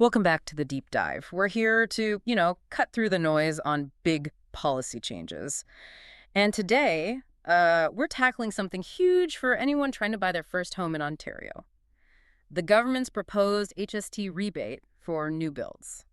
Welcome back to the deep dive. We're here to, cut through the noise on big policy changes. And today, we're tackling something huge for anyone trying to buy their first home in Ontario. The government's proposed HST rebate for new builds.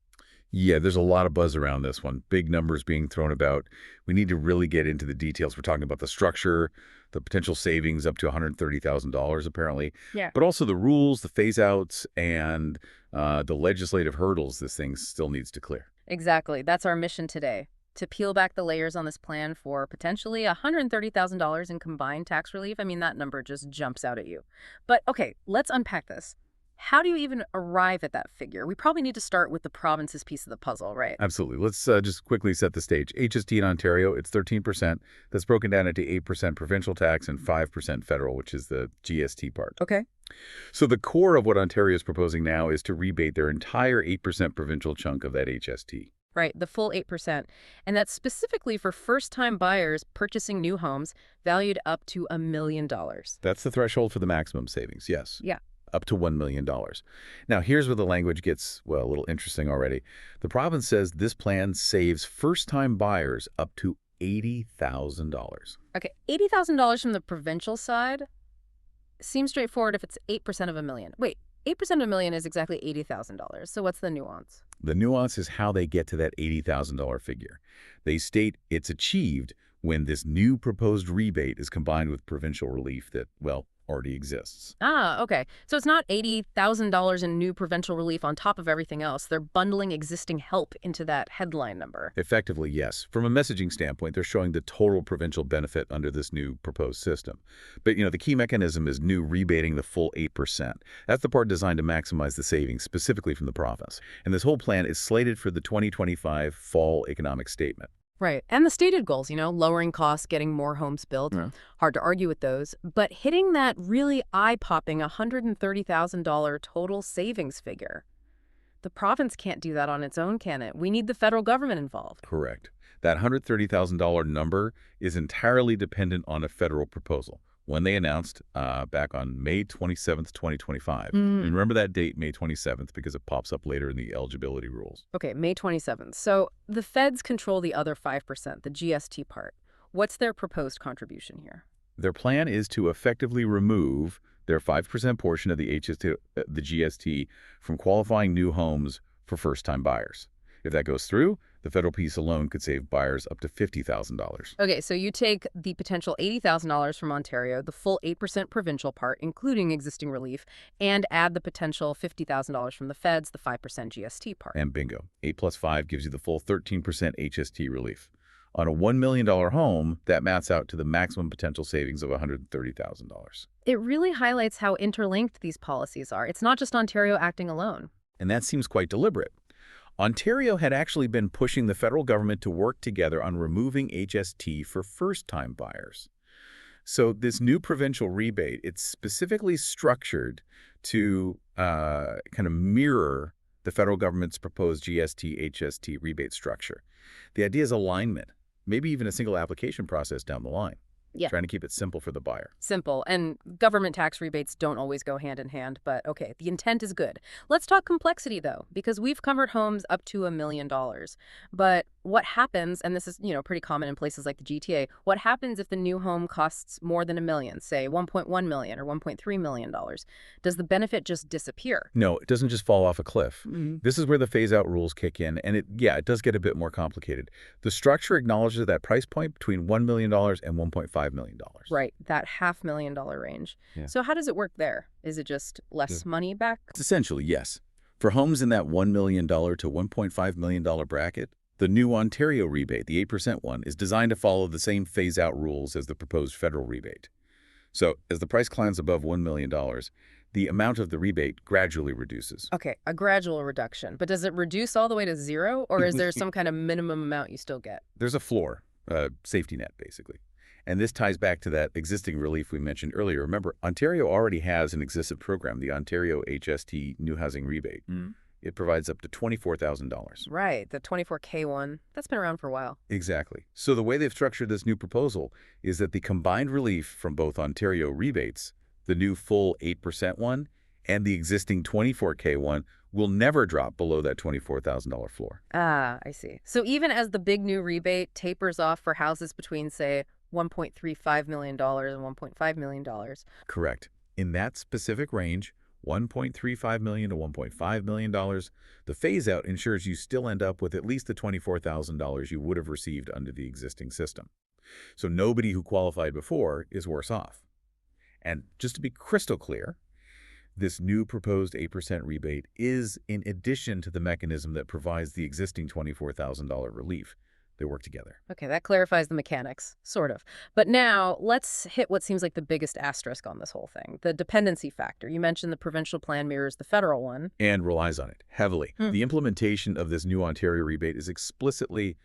Yeah, there's a lot of buzz around this one. Big numbers being thrown about. We need to really get into the details. We're talking about the structure, the potential savings up to $130,000 apparently, Yeah. but also the rules, the phase-outs, and the legislative hurdles this thing still needs to clear. Exactly. That's our mission today. To peel back the layers on this plan for potentially $130,000 in combined tax relief. I mean, that number just jumps out at you. But okay, let's unpack this. How do you even arrive at that figure? We probably need to start with the province's piece of the puzzle, right? Absolutely. Let's just quickly set the stage. HST in Ontario, it's 13%. That's broken down into 8% provincial tax and 5% federal, which is the GST part. Okay. So the core of what Ontario is proposing now is to rebate their entire 8% provincial chunk of that HST. Right, the full 8%. And that's specifically for first-time buyers purchasing new homes valued up to $1 million. That's the threshold for the maximum savings, yes. Yeah. Up to $1 million. Now, here's where the language gets, well, a little interesting already. The province says this plan saves first-time buyers up to $80,000. Okay, $80,000 from the provincial side seems straightforward if it's 8% of a million. Wait, 8% of a million is exactly $80,000. So what's the nuance? The nuance is how they get to that $80,000 figure. They state it's achieved when this new proposed rebate is combined with provincial relief that, well, already exists. Ah, okay. So it's not $80,000 in new provincial relief on top of everything else. They're bundling existing help into that headline number. Effectively, yes. From a messaging standpoint, they're showing the total provincial benefit under this new proposed system. But, the key mechanism is new rebating the full 8%. That's the part designed to maximize the savings, specifically from the province. And this whole plan is slated for the 2025 fall economic statement. Right. And the stated goals, lowering costs, getting more homes built. Yeah. Hard to argue with those. But hitting that really eye-popping $130,000 total savings figure, the province can't do that on its own, can it? We need the federal government involved. Correct. That $130,000 number is entirely dependent on a federal proposal. When they announced back on May 27th, 2025. And remember that date, May 27th, because it pops up later in the eligibility rules. Okay, May 27th. So the feds control the other 5%, the GST part. What's their proposed contribution here? Their plan is to effectively remove their 5% portion of the GST from qualifying new homes for first-time buyers. If that goes through, the federal piece alone could save buyers up to $50,000. Okay, so you take the potential $80,000 from Ontario, the full 8% provincial part, including existing relief, and add the potential $50,000 from the feds, the 5% GST part. And bingo. 8 plus 5 gives you the full 13% HST relief. On a $1 million home, that maths out to the maximum potential savings of $130,000. It really highlights how interlinked these policies are. It's not just Ontario acting alone. And that seems quite deliberate. Ontario had actually been pushing the federal government to work together on removing HST for first-time buyers. So this new provincial rebate, it's specifically structured to kind of mirror the federal government's proposed GST-HST rebate structure. The idea is alignment, maybe even a single application process down the line. Yeah. Trying to keep it simple for the buyer. Simple. And government tax rebates don't always go hand in hand, but okay, the intent is good. Let's talk complexity, though, because we've covered homes up to $1 million. But what happens, and this is, pretty common in places like the GTA, what happens if the new home costs more than $1 million, say $1.1 million or $1.3 million? Does the benefit just disappear? No, it doesn't just fall off a cliff. This is where the phase-out rules kick in, and it does get a bit more complicated. The structure acknowledges that price point between $1 million and $1.5 million. Right, that $500,000 range. Yeah. So how does it work there? Is it just less money back? Essentially, yes. For homes in that $1 million to $1.5 million bracket, the new Ontario rebate, the 8% one, is designed to follow the same phase-out rules as the proposed federal rebate. So as the price climbs above $1 million, the amount of the rebate gradually reduces. Okay, a gradual reduction. But does it reduce all the way to zero, or is there some kind of minimum amount you still get? There's a floor, a safety net, basically. And this ties back to that existing relief we mentioned earlier. Remember, Ontario already has an existing program, the Ontario HST New Housing Rebate. It provides up to $24,000. Right, the 24K one. That's been around for a while. Exactly. So the way they've structured this new proposal is that the combined relief from both Ontario rebates, the new full 8% one, And the existing 24K one will never drop below that $24,000 floor. Ah, I see. So even as the big new rebate tapers off for houses between, say, $1.35 million and $1.5 million. Correct. In that specific range, $1.35 million to $1.5 million, the phase-out ensures you still end up with at least the $24,000 you would have received under the existing system. So nobody who qualified before is worse off. And just to be crystal clear, this new proposed 8% rebate is in addition to the mechanism that provides the existing $24,000 relief. They work together. Okay, that clarifies the mechanics, sort of. But now let's hit what seems like the biggest asterisk on this whole thing, the dependency factor. You mentioned the provincial plan mirrors the federal one. And relies on it heavily. The implementation of this new Ontario rebate is explicitly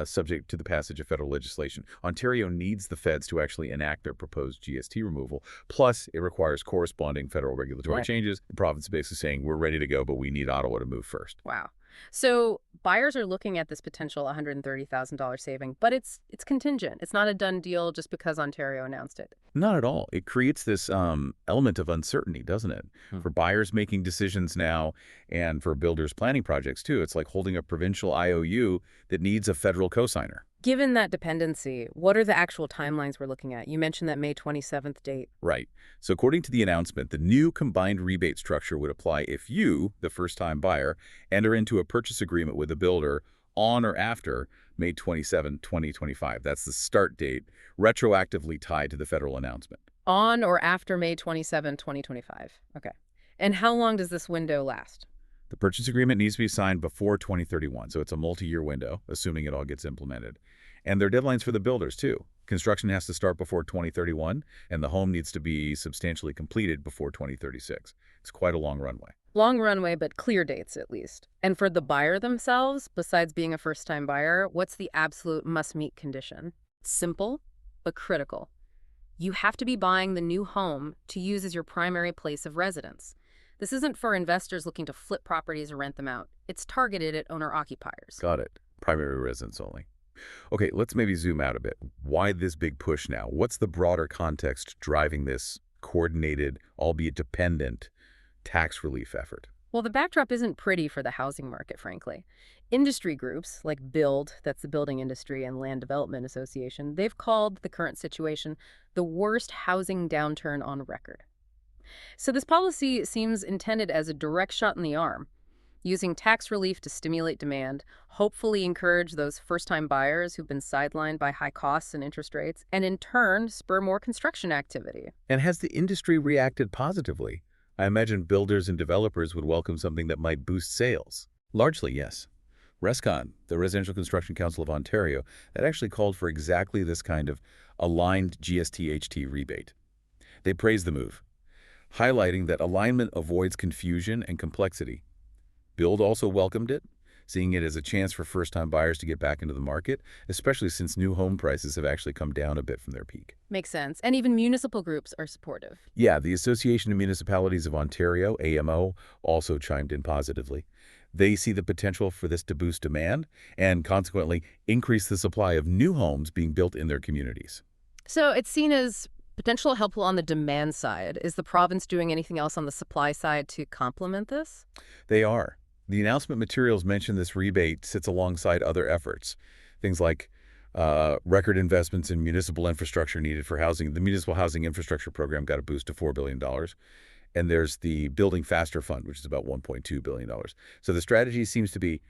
subject to the passage of federal legislation. Ontario needs the feds to actually enact their proposed GST removal. Plus, it requires corresponding federal regulatory changes. The province is basically saying, we're ready to go, but we need Ottawa to move first. Wow. So buyers are looking at this potential $130,000 saving, but it's contingent. It's not a done deal just because Ontario announced it. Not at all. It creates this element of uncertainty, doesn't it? For buyers making decisions now and for builders planning projects too. It's like holding a provincial IOU that needs a federal cosigner. Given that dependency, what are the actual timelines we're looking at? You mentioned that May 27th date. Right. So according to the announcement, the new combined rebate structure would apply if you, the first-time buyer, enter into a purchase agreement with a builder on or after May 27, 2025. That's the start date, retroactively tied to the federal announcement. On or after May 27, 2025. Okay. And how long does this window last? The purchase agreement needs to be signed before 2031, so it's a multi-year window, assuming it all gets implemented. And there are deadlines for the builders, too. Construction has to start before 2031, and the home needs to be substantially completed before 2036. It's quite a long runway. Long runway, but clear dates at least. And for the buyer themselves, besides being a first-time buyer, what's the absolute must-meet condition? Simple, but critical. You have to be buying the new home to use as your primary place of residence. This isn't for investors looking to flip properties or rent them out. It's targeted at owner-occupiers. Got it. Primary residence only. Okay, let's maybe zoom out a bit. Why this big push now? What's the broader context driving this coordinated, albeit dependent, tax relief effort? Well, the backdrop isn't pretty for the housing market, frankly. Industry groups like BUILD, that's the Building Industry and Land Development Association, they've called the current situation the worst housing downturn on record. So this policy seems intended as a direct shot in the arm, using tax relief to stimulate demand, hopefully encourage those first-time buyers who've been sidelined by high costs and interest rates, and in turn spur more construction activity. And has the industry reacted positively? I imagine builders and developers would welcome something that might boost sales. Largely, yes. RESCON, the Residential Construction Council of Ontario, that actually called for exactly this kind of aligned GST-HT rebate. They praised the move, highlighting that alignment avoids confusion and complexity. BUILD also welcomed it, seeing it as a chance for first-time buyers to get back into the market, especially since new home prices have actually come down a bit from their peak. Makes sense. And even municipal groups are supportive. Yeah, the Association of Municipalities of Ontario, AMO, also chimed in positively. They see the potential for this to boost demand and consequently increase the supply of new homes being built in their communities. So it's seen as potential helpful on the demand side. Is the province doing anything else on the supply side to complement this? They are. The announcement materials mention this rebate sits alongside other efforts, things like record investments in municipal infrastructure needed for housing. The Municipal Housing Infrastructure Program got a boost to $4 billion. And there's the Building Faster Fund, which is about $1.2 billion. So the strategy seems to be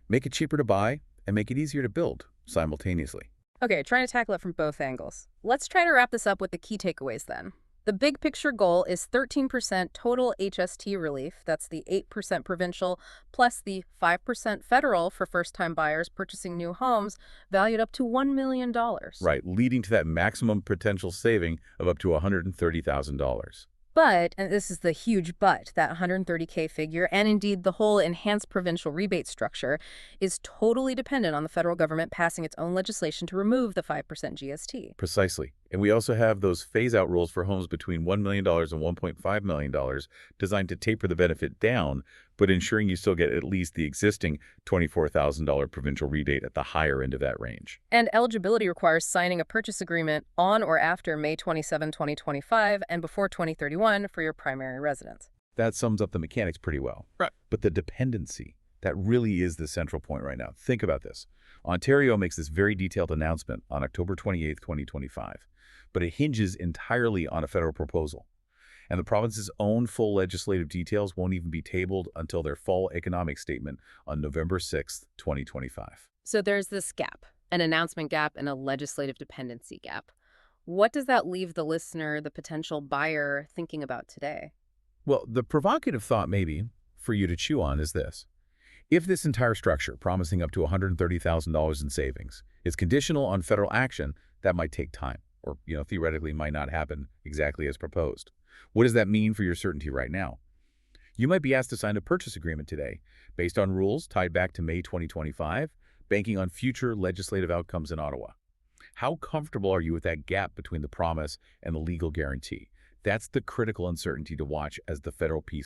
make it cheaper to buy and make it easier to build simultaneously. Okay, trying to tackle it from both angles. Let's try to wrap this up with the key takeaways then. The big picture goal is 13% total HST relief. That's the 8% provincial plus the 5% federal for first-time buyers purchasing new homes valued up to $1 million. Right, leading to that maximum potential saving of up to $130,000. But, and this is the huge but, that $130K figure, and indeed the whole enhanced provincial rebate structure, is totally dependent on the federal government passing its own legislation to remove the 5% GST. Precisely. And we also have those phase-out rules for homes between $1 million and $1.5 million designed to taper the benefit down, but ensuring you still get at least the existing $24,000 provincial rebate at the higher end of that range. And eligibility requires signing a purchase agreement on or after May 27, 2025 and before 2031 for your primary residence. That sums up the mechanics pretty well. Right. But the dependency, that really is the central point right now. Think about this. Ontario makes this very detailed announcement on October 28th, 2025, but it hinges entirely on a federal proposal. And the province's own full legislative details won't even be tabled until their fall economic statement on November 6th, 2025. So there's this gap, an announcement gap and a legislative dependency gap. What does that leave the listener, the potential buyer, thinking about today? Well, the provocative thought maybe for you to chew on is this. If this entire structure, promising up to $130,000 in savings, is conditional on federal action, that might take time or, theoretically might not happen exactly as proposed. What does that mean for your certainty right now? You might be asked to sign a purchase agreement today based on rules tied back to May 2025, banking on future legislative outcomes in Ottawa. How comfortable are you with that gap between the promise and the legal guarantee? That's the critical uncertainty to watch as the federal piece